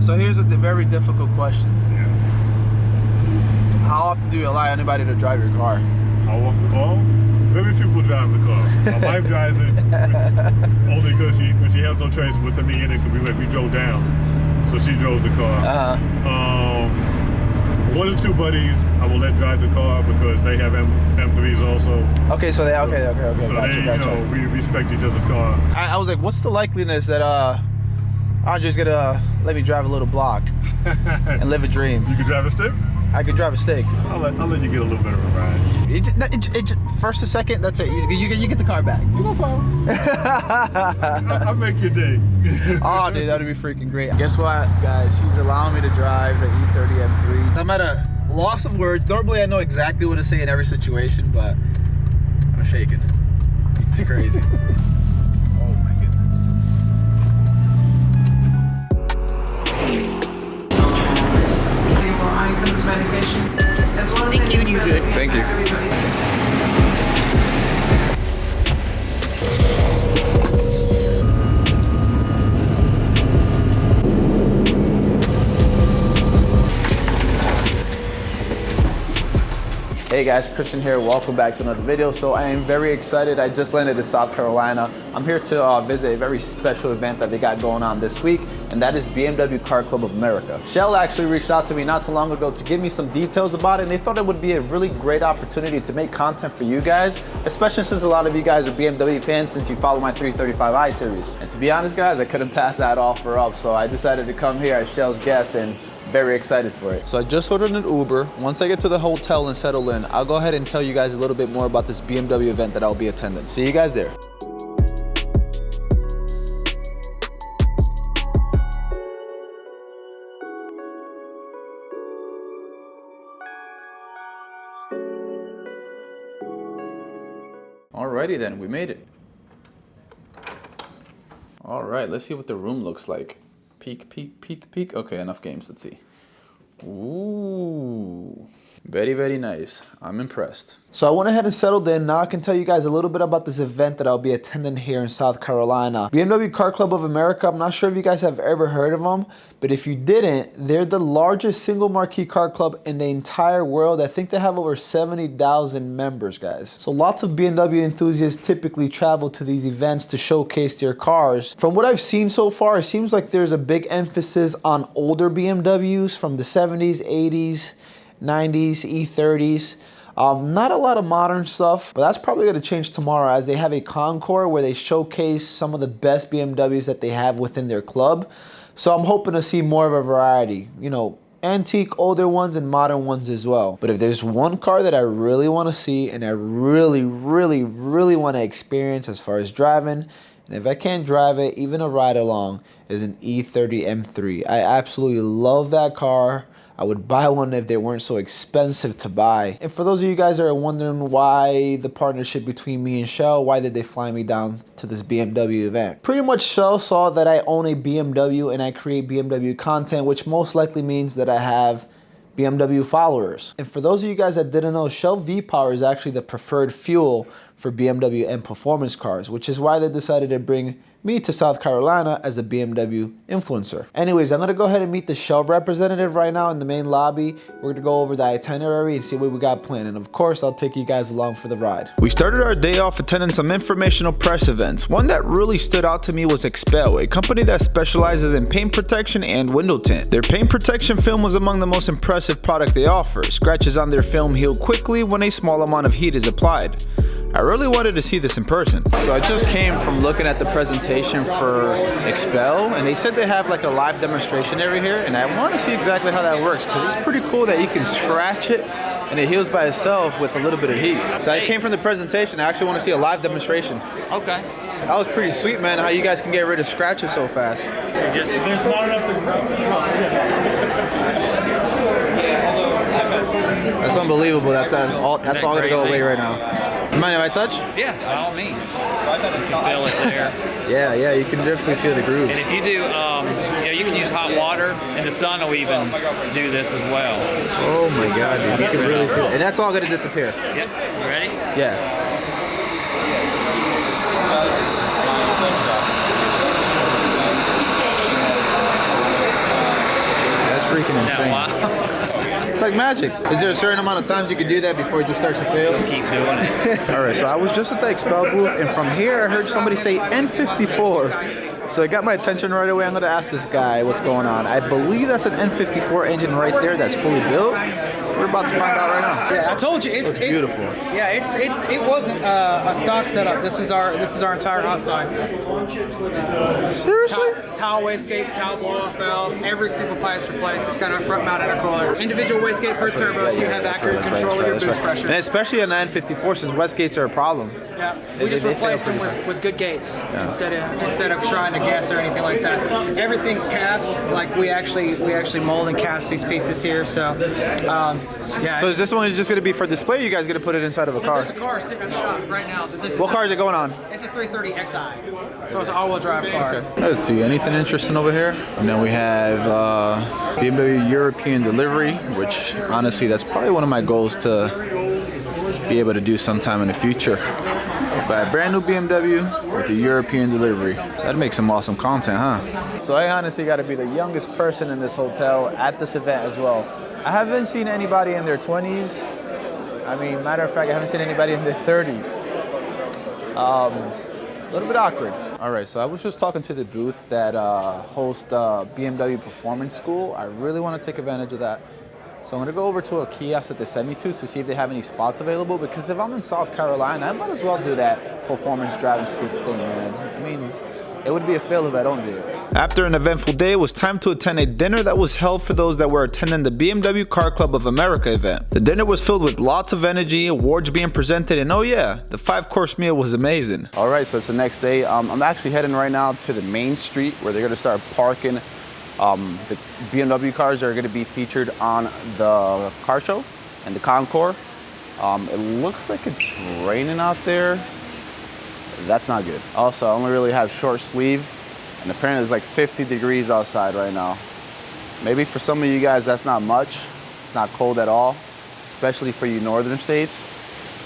So here's a very difficult question. Yes. How often do you allow anybody to drive your car? How often? Oh, very few people drive the car. My wife drives it only because when she has no choice with me in it, because we drove down. So she drove the car. One or two buddies I will let drive the car because they have M3s also. Okay, so they So gotcha. we respect each other's car. I was like, what's the likeliness that Andre's gonna let me drive a little block and live a dream? You can drive a stick? I could drive a stick. I'll let you get a little bit of a ride. First to second, that's it. You get the car back. No problem. I'll make your day. Oh, dude, that'd be freaking great. Guess what, guys? He's allowing me to drive the E30 M3. I'm at a loss of words. Normally, I know exactly what to say in every situation, but I'm shaking. It's crazy. Oh my goodness. Thank you, and you good. Thank you. Hey guys, Christian here. Welcome back to another video. So I am very excited. I just landed in South Carolina. I'm here to visit a very special event that they got going on this week, and that is BMW Car Club of America. Shell actually reached out to me not too long ago to give me some details about it, and they thought it would be a really great opportunity to make content for you guys, especially since a lot of you guys are BMW fans since you follow my 335i series. And to be honest guys, I couldn't pass that offer up, so I decided to come here as Shell's guest, and very excited for it. So I just ordered an Uber. Once I get to the hotel and settle in, I'll go ahead and tell you guys a little bit more about this BMW event that I'll be attending. See you guys there. Alrighty then, we made it. All right, let's see what the room looks like. Peek, peek, peek, peek. Okay, enough games. Let's see. Ooh, very, very nice. I'm impressed. So I went ahead and settled in. Now I can tell you guys a little bit about this event that I'll be attending here in South Carolina. BMW Car Club of America. I'm not sure if you guys have ever heard of them, but if you didn't, they're the largest single marquee car club in the entire world. I think they have over 70,000 members, guys. So lots of BMW enthusiasts typically travel to these events to showcase their cars. From what I've seen so far, it seems like there's a big emphasis on older BMWs from the 70s, 80s, 90s, E30s. Not a lot of modern stuff, but that's probably going to change tomorrow as they have a concours where they showcase some of the best BMWs that they have within their club. So I'm hoping to see more of a variety, you know, antique, older ones and modern ones as well. But if there's one car that I really want to see and I really want to experience as far as driving, and if I can't drive it, even a ride along, is an E30 M3. I absolutely love that car. I would buy one if they weren't so expensive to buy. And for those of you guys that are wondering why the partnership between me and Shell, why did they fly me down to this BMW event? Pretty much Shell saw that I own a BMW and I create BMW content, which most likely means that I have BMW followers. And for those of you guys that didn't know, Shell V-Power is actually the preferred fuel for BMW and performance cars, which is why they decided to bring me to South Carolina as a BMW influencer. Anyways, I'm gonna go ahead and meet the Shell representative right now in the main lobby. We're gonna go over the itinerary and see what we got planned. And of course, I'll take you guys along for the ride. We started our day off attending some informational press events. One that really stood out to me was Expel, a company that specializes in paint protection and window tint. Their paint protection film was among the most impressive product they offer. Scratches on their film heal quickly when a small amount of heat is applied. I really wanted to see this in person. So I just came from looking at the presentation for Expel, and they said they have like a live demonstration area here, and I want to see exactly how that works, because it's pretty cool that you can scratch it and it heals by itself with a little bit of heat. So I came from the presentation. I actually want to see a live demonstration. Okay. That was pretty sweet, man, how you guys can get rid of scratches so fast. There's not enough to That's unbelievable. That's all gonna go away right now. You mind if I touch? Yeah, by all means. You can feel it there. Yeah, you can definitely feel the groove. And if you do, you can use hot water, and the sun will even do this as well. Oh my God, dude. You can really feel it. And that's all gonna disappear. Yep. You ready? Yeah. freaking insane. Wow. It's like magic. Is there a certain amount of times you can do that before it just starts to fail? Keep doing it. All right, so I was just at the Expel booth, and from here I heard somebody say N54. So it got my attention right away. I'm gonna ask this guy what's going on. I believe that's an N54 engine right there that's fully built. We're about to find out right now. Yeah, I told you it's beautiful. Yeah, it wasn't a stock setup. This is our entire outside. Seriously? Towel wastegates, towel blow-off valve, every single pipe's replaced. It's got a front mount intercooler. Individual wastegate per turbo, so you have accurate control of your boost pressure. And especially on the N54, since wastegates are a problem. Yeah, we just replaced them with good gates instead of trying to guess or anything like that. Everything's cast. Like we actually mold and cast these pieces here. So yeah. So is this one just going to be for display? Or you guys going to put it inside of a car? There's a car sitting in the shop right now. What car is it going on? It's a 330 Xi. So it's an all-wheel drive car. Okay. Let's see, anything interesting over here? And then we have BMW European delivery, which honestly, that's probably one of my goals to be able to do sometime in the future. Buy a brand new BMW with a European delivery. That'd make some awesome content, huh? So I honestly got to be the youngest person in this hotel at this event as well. I haven't seen anybody in their 20s. I mean, matter of fact, I haven't seen anybody in their 30s. A little bit awkward. All right, so I was just talking to the booth that hosts BMW Performance School. I really want to take advantage of that. So I'm gonna go over to a kiosk that they sent me to see if they have any spots available, because if I'm in South Carolina, I might as well do that performance driving school thing, man. I mean, it would be a fail if I don't do it. After an eventful day, it was time to attend a dinner that was held for those that were attending the BMW Car Club of America event. The dinner was filled with lots of energy, awards being presented, and oh yeah, the 5-course meal was amazing. All right, so it's the next day. I'm actually heading right now to the main street where they're gonna start parking the BMW cars that are gonna be featured on the car show and the concours. It looks like it's raining out there. That's not good. Also, I only really have short sleeve, and apparently it's like 50 degrees outside right now. Maybe for some of you guys that's not much. It's not cold at all, especially for you northern states.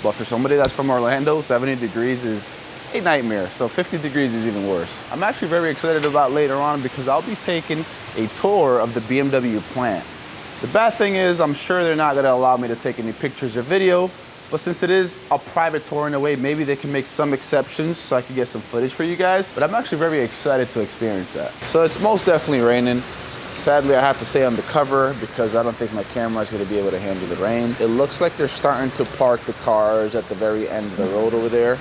But for somebody that's from Orlando, 70 degrees is a nightmare. So 50 degrees is even worse. I'm actually very excited about later on because I'll be taking a tour of the BMW plant. The bad thing is I'm sure they're not gonna allow me to take any pictures or video, but since it is a private tour in a way, maybe they can make some exceptions so I can get some footage for you guys. But I'm actually very excited to experience that. So it's most definitely raining. Sadly, I have to stay undercover because I don't think my camera is gonna be able to handle the rain. It looks like they're starting to park the cars at the very end of the road over there.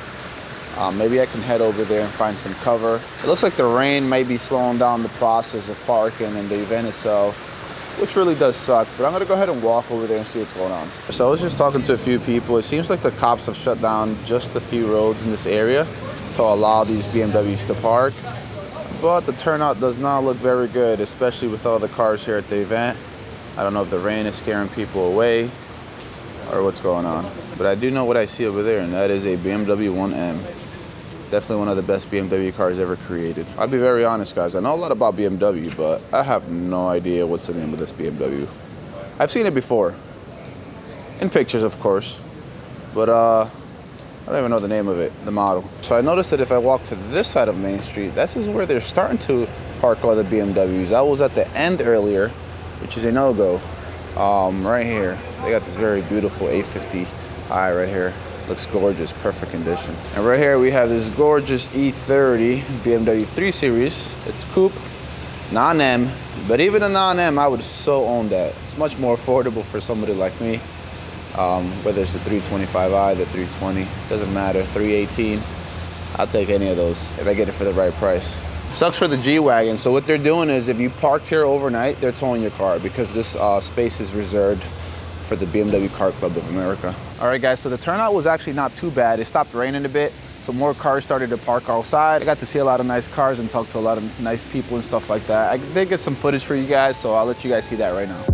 Maybe I can head over there and find some cover. It looks like the rain may be slowing down the process of parking and the event itself, which really does suck, but I'm gonna go ahead and walk over there and see what's going on. So I was just talking to a few people. It seems like the cops have shut down just a few roads in this area to allow these BMWs to park, but the turnout does not look very good, especially with all the cars here at the event. I don't know if the rain is scaring people away or what's going on, but I do know what I see over there, and that is a BMW 1M. Definitely one of the best BMW cars ever created. I'll be very honest, guys. I know a lot about BMW, but I have no idea what's the name of this BMW. I've seen it before. In pictures, of course. But I don't even know the name of it, the model. So I noticed that if I walk to this side of Main Street, this is where they're starting to park all the BMWs. I was at the end earlier, which is a no-go. Right here, they got this very beautiful A50i right here. Looks gorgeous, perfect condition. And right here we have this gorgeous E30 BMW 3 Series. It's coupe, non-M, but even a non-M, I would so own that. It's much more affordable for somebody like me. Whether it's the 325i, the 320, doesn't matter, 318. I'll take any of those if I get it for the right price. Sucks for the G-Wagon. So what they're doing is if you parked here overnight, they're towing your car because this space is reserved for the BMW Car Club of America. All right, guys, so the turnout was actually not too bad. It stopped raining a bit, so more cars started to park outside. I got to see a lot of nice cars and talk to a lot of nice people and stuff like that. I did get some footage for you guys, so I'll let you guys see that right now.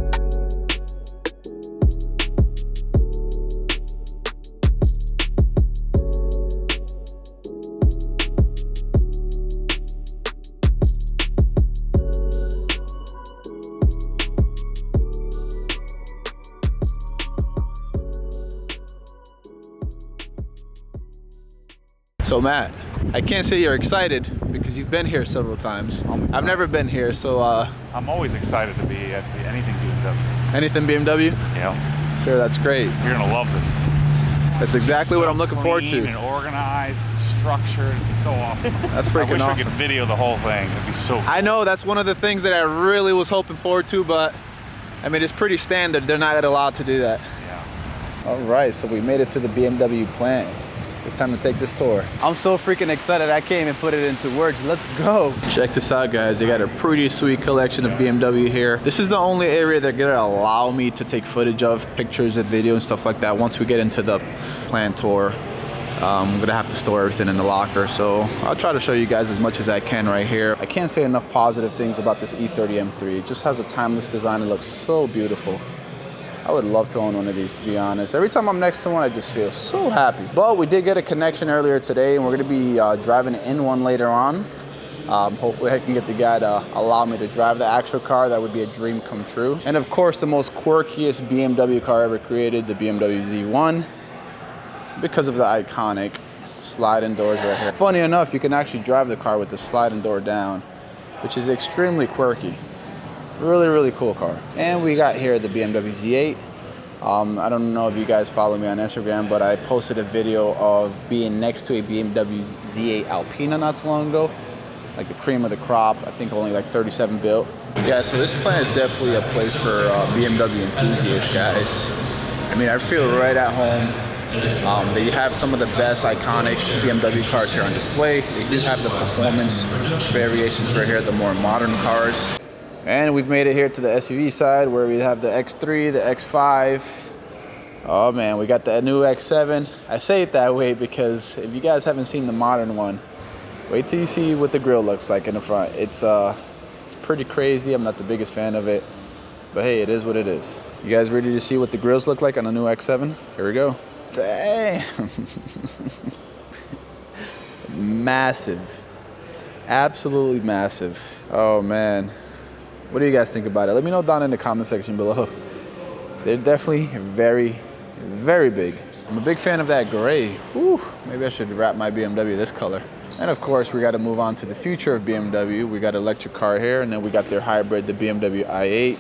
So Matt, I can't say you're excited because you've been here several times. I've never been here, so I'm always excited to be at anything BMW. anything BMW? Yeah. Sure, that's great. You're gonna love this. That's exactly So what I'm looking forward clean to. and organized, structured. It's so awesome. That's freaking I wish awesome. I could video the whole thing. It'd be so cool. I know that's one of the things that I really was hoping forward to, but I mean, it's pretty standard. They're not allowed to do that. Yeah. All right, so we made it to the BMW plant. It's time to take this tour. I'm so freaking excited I can't even put it into words. Let's go. Check this out, guys. They got a pretty sweet collection of BMW here. This is the only area they're gonna allow me to take footage of, pictures and video and stuff like that. Once we get into the plant tour, I'm gonna have to store everything in the locker. So I'll try to show you guys as much as I can right here. I can't say enough positive things about this E30 M3. It just has a timeless design. It looks so beautiful. I would love to own one of these, to be honest. Every time I'm next to one, I just feel so happy. But we did get a connection earlier today, and we're gonna be driving in one later on. Hopefully I can get the guy to allow me to drive the actual car. That would be a dream come true. And of course, the most quirkiest BMW car ever created, the BMW Z1, because of the iconic sliding doors right here. Funny enough, you can actually drive the car with the sliding door down, which is extremely quirky. Really, really cool car. And we got here the BMW Z8. I don't know if you guys follow me on Instagram, but I posted a video of being next to a BMW Z8 Alpina not too long ago. Like the cream of the crop, I think only like 37 built. Yeah, so this plant is definitely a place for BMW enthusiasts, guys. I mean, I feel right at home. They have some of the best iconic BMW cars here on display. They do have the performance variations right here, the more modern cars. And we've made it here to the SUV side where we have the X3, the X5. Oh man, we got the new X7. I say it that way because if you guys haven't seen the modern one, wait till you see what the grille looks like in the front. It's pretty crazy. I'm not the biggest fan of it, but hey, it is what it is. You guys ready to see what the grills look like on the new X7? Here we go. Dang. Massive. Absolutely massive. Oh man. What do you guys think about it? Let me know down in the comment section below. They're definitely very, very big. I'm a big fan of that gray. Whew, maybe I should wrap my BMW this color. And of course, we got to move on to the future of BMW. We got an electric car here, and then we got their hybrid, the BMW i8,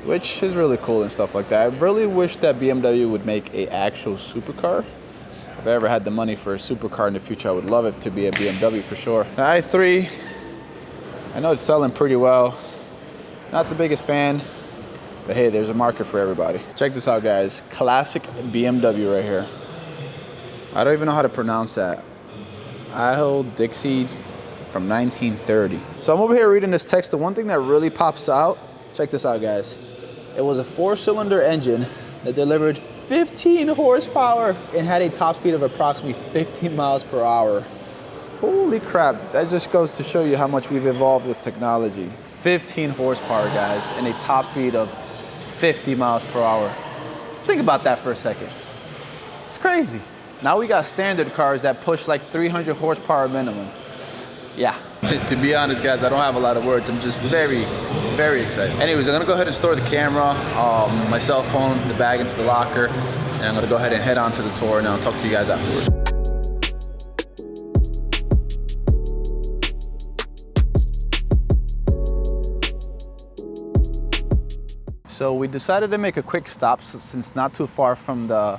which is really cool and stuff like that. I really wish that BMW would make an actual supercar. If I ever had the money for a supercar in the future, I would love it to be a BMW for sure. The i3, I know it's selling pretty well. Not the biggest fan, but hey, there's a market for everybody. Check this out, guys. Classic BMW right here. I don't even know how to pronounce that. Ahold Dixie from 1930. So I'm over here reading this text. The one thing that really pops out, check this out, guys. It was a 4-cylinder engine that delivered 15 horsepower and had a top speed of approximately 15 miles per hour. Holy crap, that just goes to show you how much we've evolved with technology. 15 horsepower, guys, and a top speed of 50 miles per hour. Think about that for a second. It's crazy. Now we got standard cars that push like 300 horsepower minimum. Yeah. To be honest, guys, I don't have a lot of words. I'm just very, very excited. Anyways, I'm gonna go ahead and store the camera, my cell phone, the bag into the locker, and I'm gonna go ahead and head on to the tour, and I'll talk to you guys afterwards. So we decided to make a quick stop since not too far from the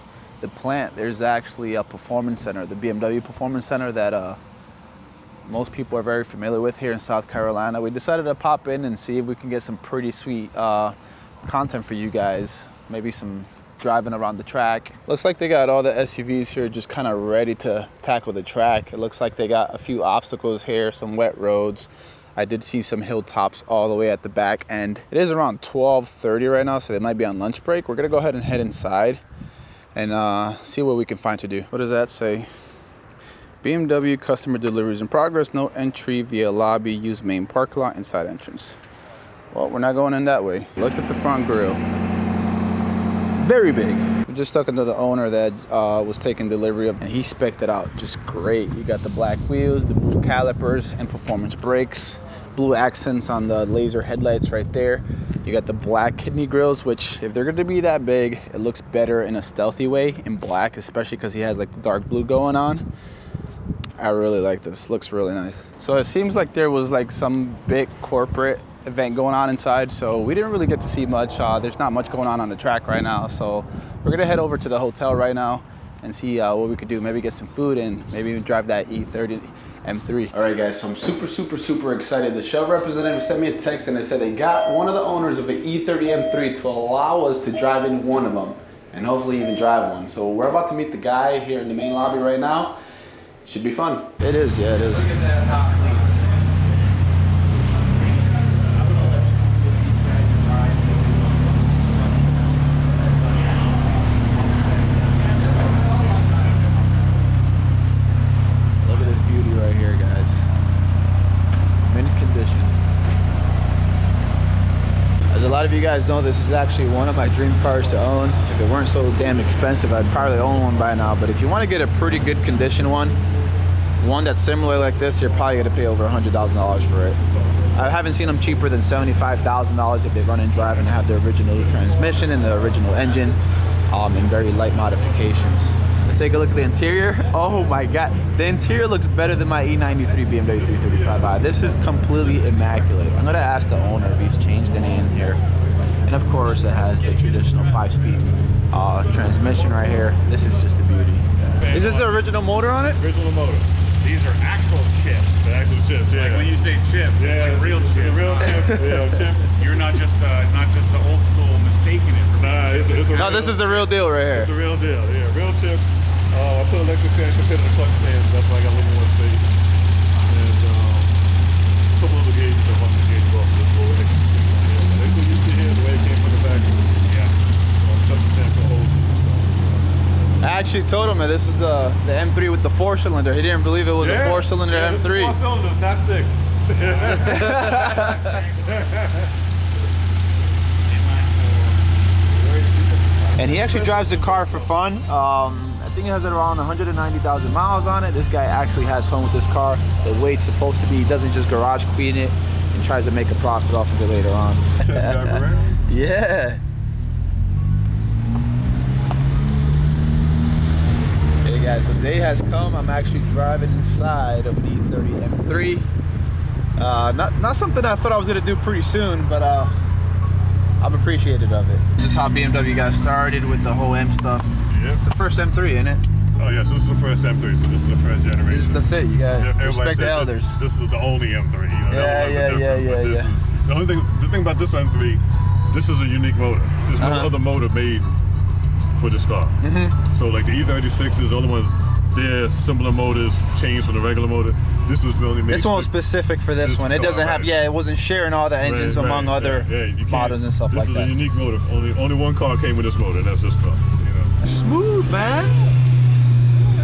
plant, there's actually a performance center, the BMW Performance Center that most people are very familiar with here in South Carolina. We decided to pop in and see if we can get some pretty sweet content for you guys. Maybe some driving around the track. Looks like they got all the SUVs here just kind of ready to tackle the track. It looks like they got a few obstacles here, some wet roads. I did see some hilltops all the way at the back end. It is around 12:30 right now, so they might be on lunch break. We're gonna go ahead and head inside and see what we can find to do. What does that say? BMW customer deliveries in progress. No entry via lobby. Use main parking lot, inside entrance. Well, we're not going in that way. Look at the front grille. Very big. I'm just talking to the owner that was taking delivery of, and he spec'd it out just great. You got the black wheels, the blue calipers, and performance brakes. Blue accents on the laser headlights right there. You got the black kidney grills, which if they're going to be that big, it looks better in a stealthy way in black, especially because he has like the dark blue going on. I really like this. Looks really nice. So it seems like there was like some big corporate event going on inside, so we didn't really get to see much. There's not much going on the track right now, so we're gonna head over to the hotel right now and see what we could do. Maybe get some food and maybe even drive that E30 M3. All right, guys, so I'm super excited. The Shell representative sent me a text and they said they got one of the owners of an E30 M3 to allow us to drive in one of them and hopefully even drive one. So we're about to meet the guy here in the main lobby right now. Should be fun. It is, yeah, it is. Look at this beauty right here, guys. Mint condition. As a lot of you guys know, this is actually one of my dream cars to own. If it weren't so damn expensive, I'd probably own one by now. But if you want to get a pretty good condition one that's similar like this, you're probably going to pay over $100,000 for it. I haven't seen them cheaper than $75,000 if they run and drive and have the original transmission and the original engine and very light modifications. Let's take a look at the interior. Oh my God, the interior looks better than my E93 BMW 335i. This is completely immaculate. I'm going to ask the owner if he's changed any in here. And of course, it has the traditional 5-speed transmission right here. This is just a beauty. Is this the original motor on it? Original motor. These are actual chips. The actual chips, yeah. Like when you say chip, it's like real chip. It's a real chip. Yeah, chip. You're not just the old school mistaking it for Nah, it's a No, this is the real deal right here. It's the real deal, yeah. Real chip. I put electric fan compared to the clutch fans. That's why I got a little more space. And a couple of the gauges, the 100 gauges off this lower extra. Yeah, that's what you see here, the way it came from the back. Yeah. 7% for hoses. I actually told him that this was the M3 with the 4-cylinder. He didn't believe it was a 4-cylinder M3. This is 4 cylinders, not 6. And he actually drives the car for fun. I think it has around 190,000 miles on it. This guy actually has fun with this car. The way it's supposed to be. He doesn't just garage queen it and tries to make a profit off of it later on. Yeah. Hey guys, so the day has come. I'm actually driving inside of the E30 M3. Not something I thought I was gonna do pretty soon, but I'm appreciative of it. This is how BMW got started with the whole M stuff. Yep. It's the first M3, isn't it? Oh yes, this is the first M3, so this is the first generation. That's it. You gotta respect the elders. This is the only M3. You know, Yeah. The thing about this M3, this is a unique motor. There's no other motor made for this car. So like the E36s, the other ones, they're similar motors changed from the regular motor. This was really made. This one was specific for this one. It doesn't have, it wasn't sharing all the engines among other models and stuff like that. This is a unique motor. Only one car came with this motor, and that's this car. You know. Smooth, man.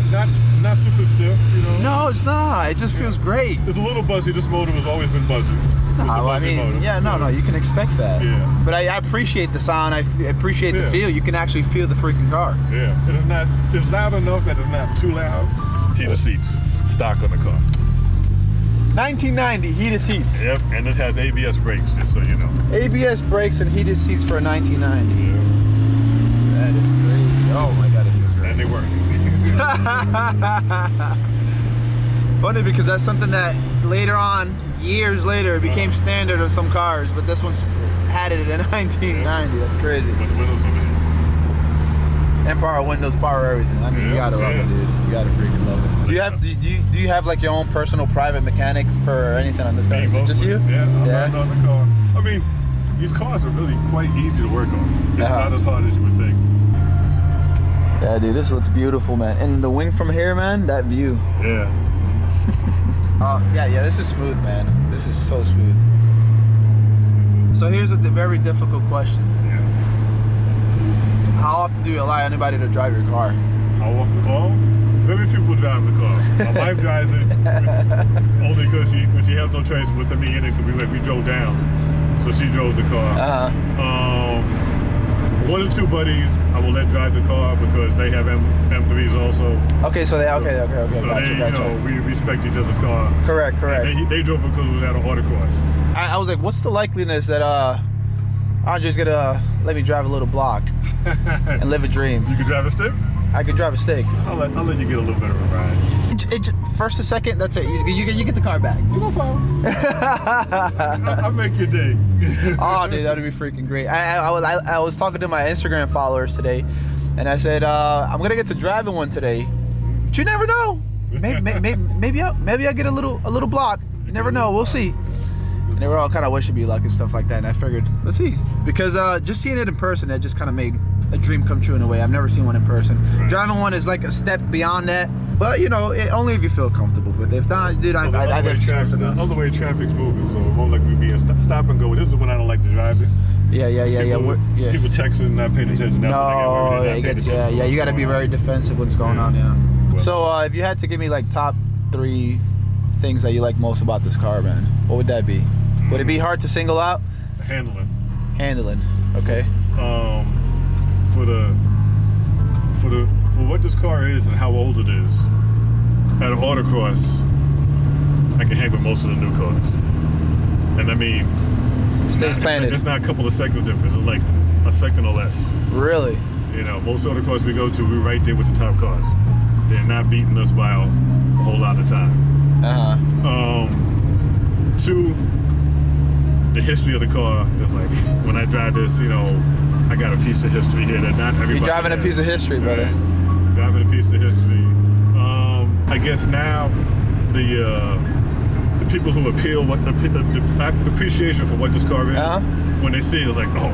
It's not super stiff, you know. No, it's not. It just feels great. It's a little buzzy. This motor has always been buzzy. I mean, motor, no, you can expect that. Yeah. But I appreciate the sound. I appreciate the feel. You can actually feel the freaking car. Yeah. It is not. It's loud enough that it's not too loud. Heated seats, stock on the car. 1990 heated seats. Yep. And this has ABS brakes, just so you know. ABS brakes and heated seats for a 1990. Yeah. That is crazy. Oh my God, it feels great. And they work. Funny because that's something that later on, years later, became standard of some cars, but this one's had it in 1990. That's crazy. With windows over here. And power windows, power everything. I mean, you gotta love it, dude. You gotta freaking love it. Do you have like your own personal private mechanic for anything on this car? Just you? Yeah. I'm on the car. I mean, these cars are really quite easy to work on. It's not as hard as you would think. Yeah, dude, this looks beautiful, man. And the wing from here, man, that view. Yeah. Yeah, this is smooth, man. This is so smooth. So here's a very difficult question. Yes. How often do you allow anybody to drive your car? How often? Well, very few people drive the car. My wife drives it only because when she has no choice with me in it, because we drove down. So she drove the car. One or two buddies I will let drive the car because they have M3s also. Okay, so they okay. So gotcha. You know, we respect each other's car. Correct. They drove it because it was at an autocross. I was like, what's the likeliness that Andre's gonna let me drive a little block and live a dream? You can drive a stick? I can drive a stick. I'll let you get a little bit of a ride. First to second, that's it. You get the car back. No problem. I'll make your day. Oh, dude, that'd be freaking great. I was talking to my Instagram followers today, and I said I'm gonna get to driving one today. But you never know. Maybe I'll get a little block. You never know. We'll see. And they were all kind of wishing me luck and stuff like that. And I figured, let's see, because just seeing it in person, it just kind of made a dream come true in a way. I've never seen one in person. Right. Driving one is like a step beyond that. But you know, only if you feel comfortable with it. If not, dude, I the other way traffic's moving, so it won't like me being stop and go. This is when I don't like to drive it. Yeah. People texting, not paying attention. That's you got to be very defensive what's going on. Yeah. Well, so if you had to give me like top 3 things that you like most about this car, man, what would that be? Would it be hard to single out? Handling. Okay. For what this car is and how old it is, at an autocross, I can hang with most of the new cars. And I mean, stays planted. It's not a couple of seconds difference. It's like a second or less. Really? You know, most autocross we go to, we're right there with the top cars. They're not beating us by a whole lot of time. 2, the history of the car is like, when I drive this, you know, I got a piece of history here that not everybody. You're driving a piece of history, brother. Right? Driving a piece of history. I guess now the people who appeal what the appreciation for what this car is, when they see it, it's like, oh,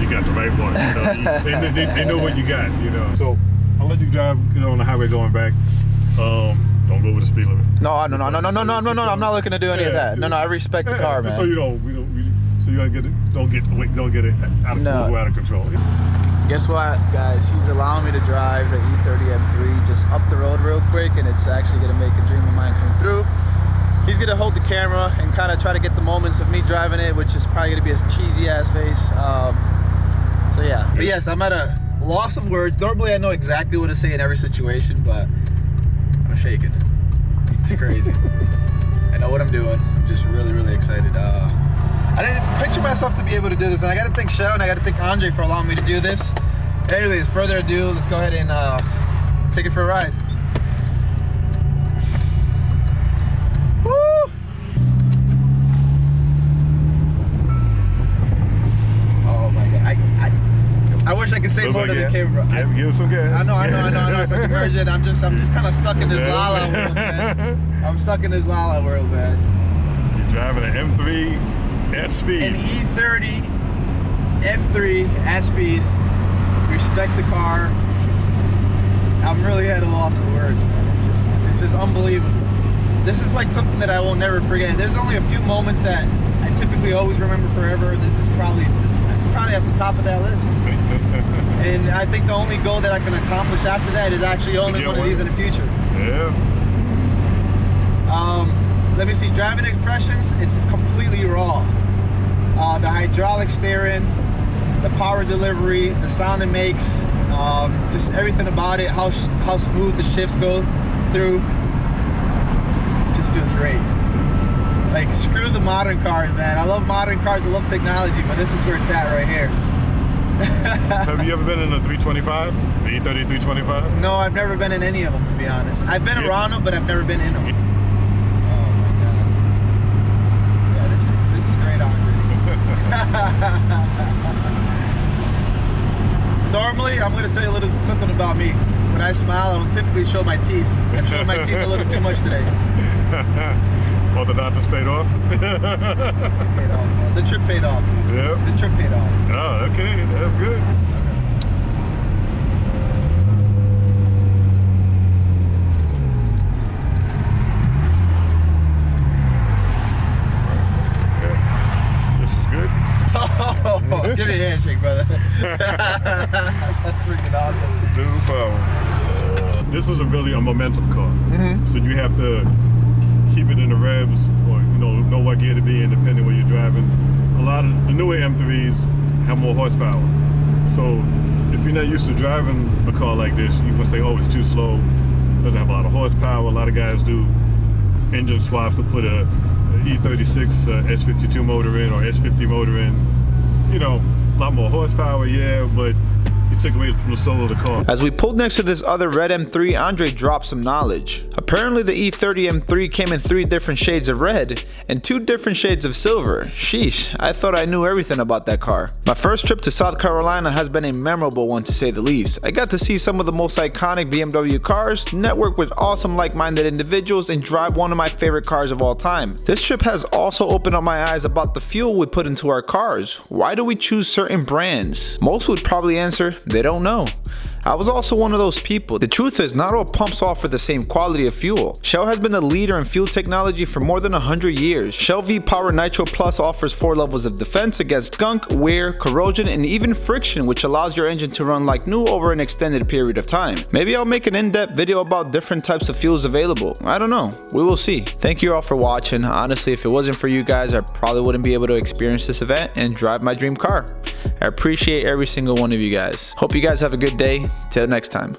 you got the right one. You know, they know what you got. You know. So I'll let you drive, you know, on the highway going back. Don't go over the speed limit. No. I'm not looking to do any of that. No, I respect the car, man. So you don't get it out of control. Guess what, guys? He's allowing me to drive the E30 M3 just up the road real quick, and it's actually gonna make a dream of mine come through. He's gonna hold the camera and kind of try to get the moments of me driving it, which is probably gonna be a cheesy ass face. So yeah, but yes, I'm at a loss of words. Normally I know exactly what to say in every situation, but I'm shaking. It's crazy. I know what I'm doing. I'm just really, really excited. I didn't picture myself to be able to do this, and I got to thank Shell and I got to thank Andre for allowing me to do this. Anyways, further ado, let's go ahead and let's take it for a ride. Woo! Oh my God! I wish I could say more to the camera. Give us some gas. I know. It's like immersion. I'm just kind of stuck in this la-la world, man. I'm stuck in this la-la world, man. You're driving an M3 at speed. An E30 M3 at speed. Respect the car. I'm really at a loss of words, man. It's just unbelievable. This is like something that I will never forget. There's only a few moments that I typically always remember forever. This is probably at the top of that list. And I think the only goal that I can accomplish after that is actually only one of these in the future. Yeah. Let me see, driving impressions, it's completely raw. The hydraulic steering, the power delivery, the sound it makes, just everything about it, how smooth the shifts go through. It just feels great. Like, screw the modern cars, man. I love modern cars, I love technology, but this is where it's at right here. Have you ever been in a 325? The E30 325? No, I've never been in any of them, to be honest. I've been around them, but I've never been in them. Normally, I'm going to tell you a little something about me. When I smile, I don't typically show my teeth. I've shown my teeth a little too much today. Well, the doctor's paid off? It paid off, man. The trip paid off. Yeah. The trip paid off. Oh, okay. That's good. Give me a handshake, brother. That's freaking awesome. No problem. This is really a momentum car. So you have to keep it in the revs, or know what gear to be in, depending where you're driving. A lot of the newer M3s have more horsepower. So if you're not used to driving a car like this, you can say, oh, it's too slow. It doesn't have a lot of horsepower. A lot of guys do engine swaps to put a E36 S52 motor in or S50 motor in. You know, a lot more horsepower, yeah, but you're take away from the soul of the car. As we pulled next to this other red M3, Andre dropped some knowledge. Apparently the E30 M3 came in 3 different shades of red and 2 different shades of silver. Sheesh, I thought I knew everything about that car. My first trip to South Carolina has been a memorable one to say the least. I got to see some of the most iconic BMW cars, network with awesome like-minded individuals, and drive one of my favorite cars of all time. This trip has also opened up my eyes about the fuel we put into our cars. Why do we choose certain brands? Most would probably answer, they don't know. I was also one of those people. The truth is, not all pumps offer the same quality of fuel. Shell has been the leader in fuel technology for more than 100 years. Shell V-Power Nitro Plus offers 4 levels of defense against gunk, wear, corrosion, and even friction, which allows your engine to run like new over an extended period of time. Maybe I'll make an in-depth video about different types of fuels available. I don't know. We will see. Thank you all for watching. Honestly, if it wasn't for you guys, I probably wouldn't be able to experience this event and drive my dream car. I appreciate every single one of you guys. Hope you guys have a good day. Till next time.